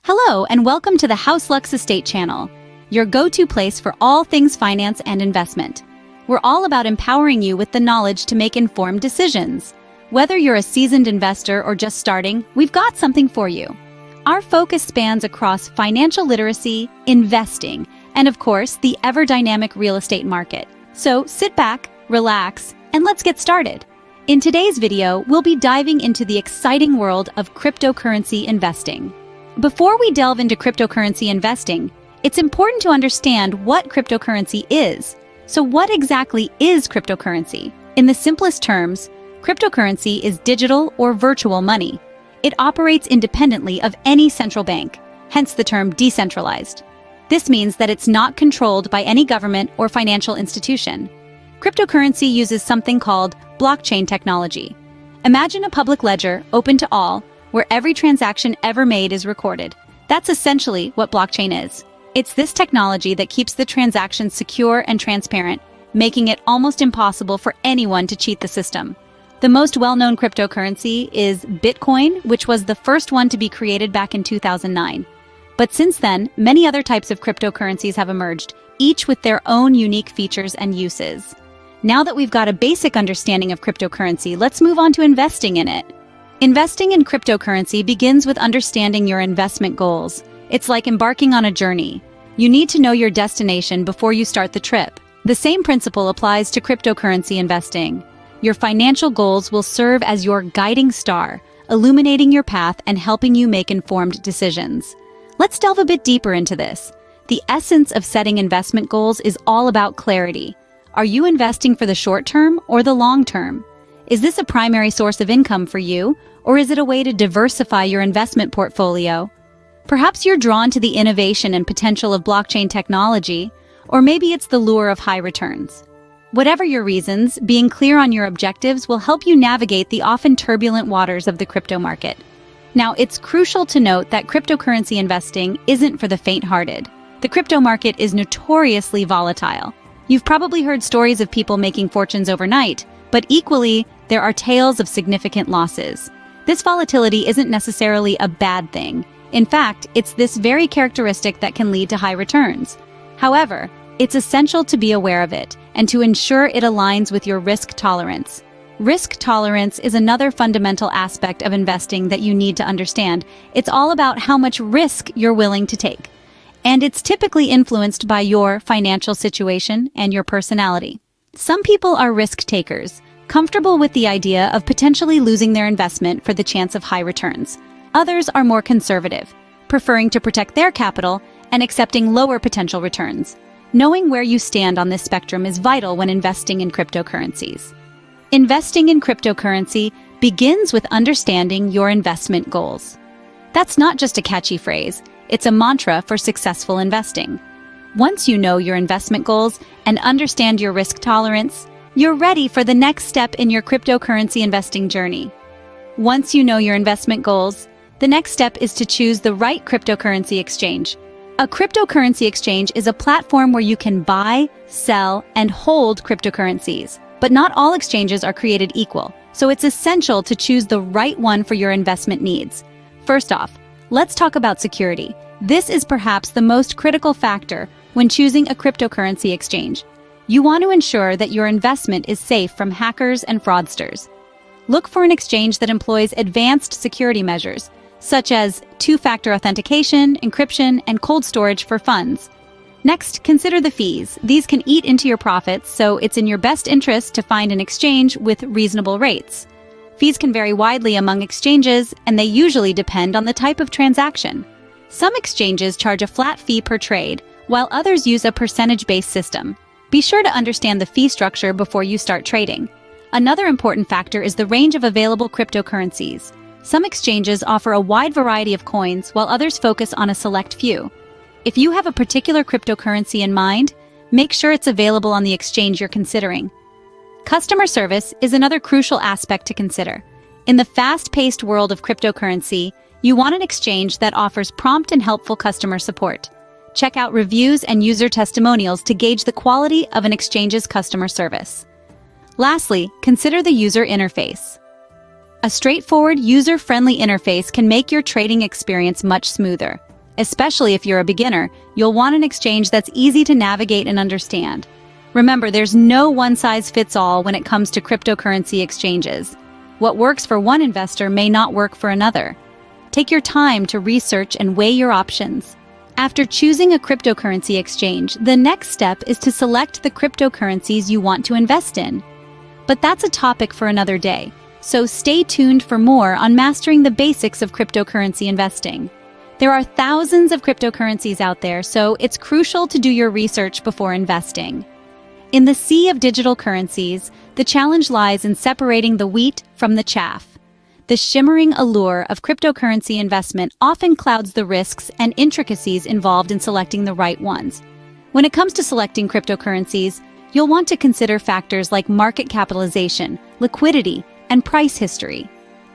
Hello, and welcome to the House Lux Estate channel, your go-to place for all things finance and investment. We're all about empowering you with the knowledge to make informed decisions. Whether you're a seasoned investor or just starting, we've got something for you. Our focus spans across financial literacy, investing, and of course, the ever-dynamic real estate market. So sit back, relax, and let's get started. In today's video, we'll be diving into the exciting world of cryptocurrency investing. Before we delve into cryptocurrency investing, it's important to understand what cryptocurrency is. So what exactly is cryptocurrency? In the simplest terms, cryptocurrency is digital or virtual money. It operates independently of any central bank, hence the term decentralized. This means that it's not controlled by any government or financial institution. Cryptocurrency uses something called blockchain technology. Imagine a public ledger open to all, where every transaction ever made is recorded. That's essentially what blockchain is. It's this technology that keeps the transactions secure and transparent, making it almost impossible for anyone to cheat the system. The most well-known cryptocurrency is Bitcoin, which was the first one to be created back in 2009. But since then, many other types of cryptocurrencies have emerged, each with their own unique features and uses. Now that we've got a basic understanding of cryptocurrency, let's move on to investing in it. Investing in cryptocurrency begins with understanding your investment goals. It's like embarking on a journey. You need to know your destination before you start the trip. The same principle applies to cryptocurrency investing. Your financial goals will serve as your guiding star, illuminating your path and helping you make informed decisions. Let's delve a bit deeper into this. The essence of setting investment goals is all about clarity. Are you investing for the short term or the long term? Is this a primary source of income for you, or is it a way to diversify your investment portfolio? Perhaps you're drawn to the innovation and potential of blockchain technology, or maybe it's the lure of high returns. Whatever your reasons, being clear on your objectives will help you navigate the often turbulent waters of the crypto market. Now, it's crucial to note that cryptocurrency investing isn't for the faint-hearted. The crypto market is notoriously volatile. You've probably heard stories of people making fortunes overnight, but equally, there are tales of significant losses. This volatility isn't necessarily a bad thing. In fact, it's this very characteristic that can lead to high returns. However, it's essential to be aware of it and to ensure it aligns with your risk tolerance. Risk tolerance is another fundamental aspect of investing that you need to understand. It's all about how much risk you're willing to take. And it's typically influenced by your financial situation and your personality. Some people are risk takers, comfortable with the idea of potentially losing their investment for the chance of high returns. Others are more conservative, preferring to protect their capital and accepting lower potential returns. Knowing where you stand on this spectrum is vital when investing in cryptocurrencies. Investing in cryptocurrency begins with understanding your investment goals. That's not just a catchy phrase, it's a mantra for successful investing. Once you know your investment goals and understand your risk tolerance, you're ready for the next step in your cryptocurrency investing journey. Once you know your investment goals, the next step is to choose the right cryptocurrency exchange. A cryptocurrency exchange is a platform where you can buy, sell, and hold cryptocurrencies. But not all exchanges are created equal, so it's essential to choose the right one for your investment needs. First off, let's talk about security. This is perhaps the most critical factor when choosing a cryptocurrency exchange. You want to ensure that your investment is safe from hackers and fraudsters. Look for an exchange that employs advanced security measures, such as two-factor authentication, encryption, and cold storage for funds. Next, consider the fees. These can eat into your profits, so it's in your best interest to find an exchange with reasonable rates. Fees can vary widely among exchanges, and they usually depend on the type of transaction. Some exchanges charge a flat fee per trade, while others use a percentage-based system. Be sure to understand the fee structure before you start trading. Another important factor is the range of available cryptocurrencies. Some exchanges offer a wide variety of coins, while others focus on a select few. If you have a particular cryptocurrency in mind, make sure it's available on the exchange you're considering. Customer service is another crucial aspect to consider. In the fast-paced world of cryptocurrency, you want an exchange that offers prompt and helpful customer support. Check out reviews and user testimonials to gauge the quality of an exchange's customer service. Lastly, consider the user interface. A straightforward, user-friendly interface can make your trading experience much smoother. Especially if you're a beginner, you'll want an exchange that's easy to navigate and understand. Remember, there's no one-size-fits-all when it comes to cryptocurrency exchanges. What works for one investor may not work for another. Take your time to research and weigh your options. After choosing a cryptocurrency exchange, the next step is to select the cryptocurrencies you want to invest in. But that's a topic for another day, so stay tuned for more on mastering the basics of cryptocurrency investing. There are thousands of cryptocurrencies out there, so it's crucial to do your research before investing. In the sea of digital currencies, the challenge lies in separating the wheat from the chaff. The shimmering allure of cryptocurrency investment often clouds the risks and intricacies involved in selecting the right ones. When it comes to selecting cryptocurrencies, you'll want to consider factors like market capitalization, liquidity, and price history.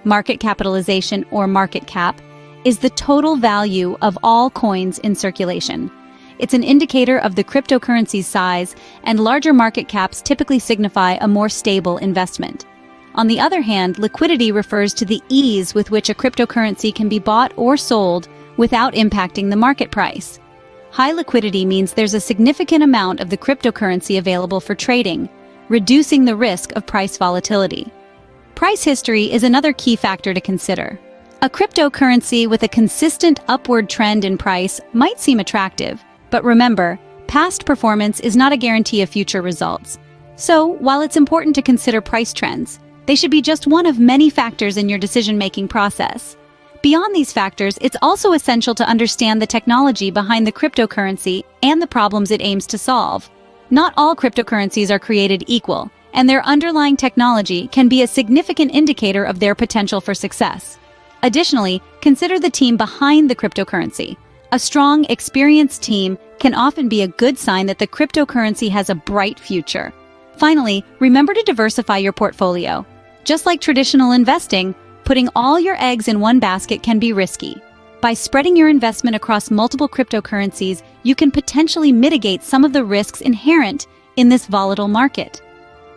Market capitalization, or market cap, is the total value of all coins in circulation. It's an indicator of the cryptocurrency's size, and larger market caps typically signify a more stable investment. On the other hand, liquidity refers to the ease with which a cryptocurrency can be bought or sold without impacting the market price. High liquidity means there's a significant amount of the cryptocurrency available for trading, reducing the risk of price volatility. Price history is another key factor to consider. A cryptocurrency with a consistent upward trend in price might seem attractive, but remember, past performance is not a guarantee of future results. So, while it's important to consider price trends, they should be just one of many factors in your decision-making process. Beyond these factors, it's also essential to understand the technology behind the cryptocurrency and the problems it aims to solve. Not all cryptocurrencies are created equal, and their underlying technology can be a significant indicator of their potential for success. Additionally, consider the team behind the cryptocurrency. A strong, experienced team can often be a good sign that the cryptocurrency has a bright future. Finally, remember to diversify your portfolio. Just like traditional investing, putting all your eggs in one basket can be risky. By spreading your investment across multiple cryptocurrencies, you can potentially mitigate some of the risks inherent in this volatile market.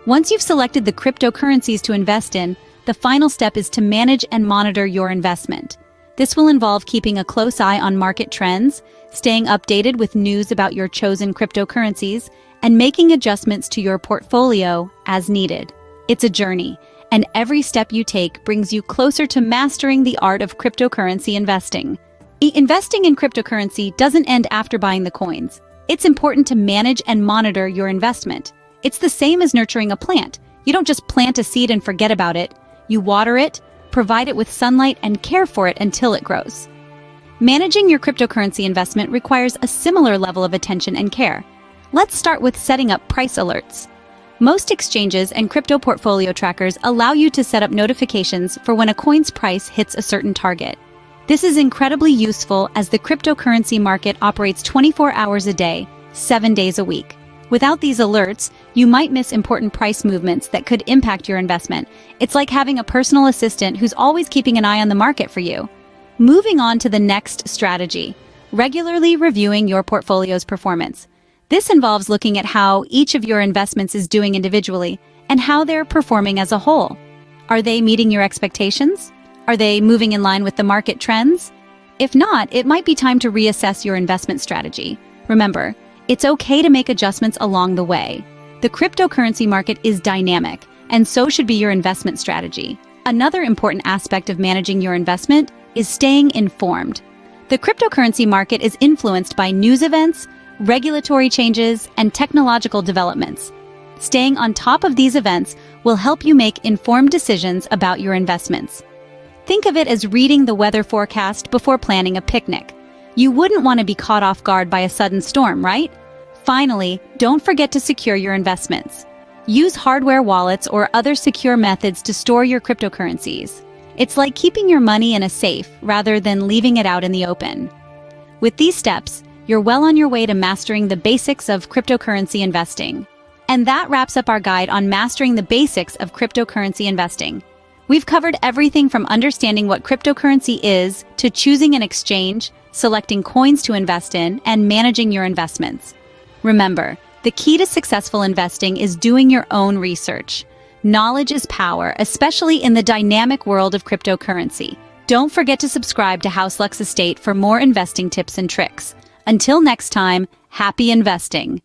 Once you've selected the cryptocurrencies to invest in, the final step is to manage and monitor your investment. This will involve keeping a close eye on market trends, staying updated with news about your chosen cryptocurrencies, and making adjustments to your portfolio as needed. It's a journey, and every step you take brings you closer to mastering the art of cryptocurrency investing. Investing in cryptocurrency doesn't end after buying the coins. It's important to manage and monitor your investment. It's the same as nurturing a plant. You don't just plant a seed and forget about it. You water it, provide it with sunlight, and care for it until it grows. Managing your cryptocurrency investment requires a similar level of attention and care. Let's start with setting up price alerts. Most exchanges and crypto portfolio trackers allow you to set up notifications for when a coin's price hits a certain target. This is incredibly useful as the cryptocurrency market operates 24 hours a day, 7 days a week. Without these alerts, you might miss important price movements that could impact your investment. It's like having a personal assistant who's always keeping an eye on the market for you. Moving on to the next strategy, regularly reviewing your portfolio's performance. This involves looking at how each of your investments is doing individually and how they're performing as a whole. Are they meeting your expectations? Are they moving in line with the market trends? If not, it might be time to reassess your investment strategy. Remember, it's okay to make adjustments along the way. The cryptocurrency market is dynamic, and so should be your investment strategy. Another important aspect of managing your investment is staying informed. The cryptocurrency market is influenced by news events, regulatory changes, and technological developments. Staying on top of these events will help you make informed decisions about your investments. Think of it as reading the weather forecast before planning a picnic. You wouldn't want to be caught off guard by a sudden storm, right? Finally, don't forget to secure your investments. Use hardware wallets or other secure methods to store your cryptocurrencies. It's like keeping your money in a safe rather than leaving it out in the open. With these steps, you're well on your way to mastering the basics of cryptocurrency investing. And that wraps up our guide on mastering the basics of cryptocurrency investing. We've covered everything from understanding what cryptocurrency is to choosing an exchange, selecting coins to invest in, and managing your investments. Remember, the key to successful investing is doing your own research. Knowledge is power, especially in the dynamic world of cryptocurrency. Don't forget to subscribe to House Lux Estate for more investing tips and tricks. Until next time, happy investing.